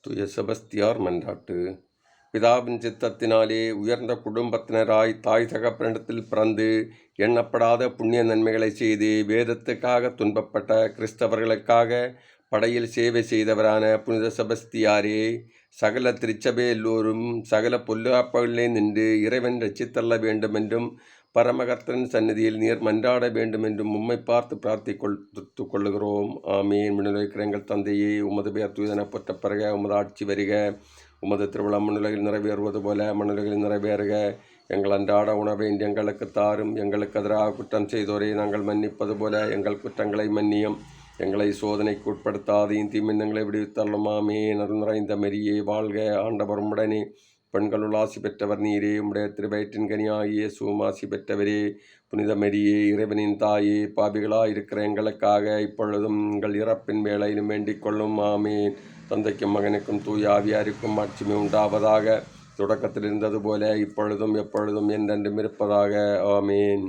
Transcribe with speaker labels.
Speaker 1: தூய செபஸ்தியார் மன்றாட்டு. பிதாவின் சித்தத்தினாலே உயர்ந்த குடும்பத்தினராய் தாய் தகப்பனிடத்தில் பிறந்து எண்ணப்படாத புண்ணிய நன்மைகளை செய்து வேதத்துக்காக துன்பப்பட்ட கிறிஸ்தவர்களுக்காக படையில் சேவை செய்தவரான புனித செபஸ்தியாரே, சகல திருச்சபை எல்லோரும் சகல பொல்லாப்புகளிலே நின்று இறைவன் ரட்சித்தள்ள வேண்டுமென்றும் பரமகர்த்தன் சந்நிதியில் நீர் மன்றாட வேண்டுமென்றும் உம்மை பார்த்து பிரார்த்தித்து கொள்ளுகிறோம். ஆமீன். விண்ணுலகிற எங்கள் தந்தையே, உமது பெயர் தூயதென போற்றப் பெறுக. உமது ஆட்சி வருக. உமது திருவிழா மண்ணுலகில் நிறைவேறுவது போல மண்ணுலகில் நிறைவேறுக. எங்கள் அன்றாட உணவை எங்களுக்கு தாரும். எங்களுக்கு எதிராக குற்றம் செய்தோரை நாங்கள் மன்னிப்பது போல எங்கள் குற்றங்களை மன்னியும். எங்களை சோதனைக்கு உட்படுத்தாதையும் தீமின்னங்களை விடுவித்தள்ளும். ஆமீன். அருள் நிறைந்த மரியே வாழ்க. ஆண்டவர் உம்முடனே, பெண்களுள் ஆசி பெற்றவர் நீரே. உம்முடைய திருவயிற்றின் கனியாகிய இயேசுவும் ஆசி பெற்றவரே. புனித மரியே, இறைவனின் தாயே, பாவிகளாயிருக்கிற எங்களுக்காக இப்பொழுதும் எங்கள் இறப்பின் வேளையிலும் வேண்டிக் கொள்ளும். ஆமீன். தந்தைக்கும் மகனுக்கும் தூய ஆவியாருக்கும் ஆட்சிமை உண்டாவதாக. தொடக்கத்தில் இருந்தது போல இப்பொழுதும் எப்பொழுதும் என்றென்றும் இருப்பதாக. ஆமீன்.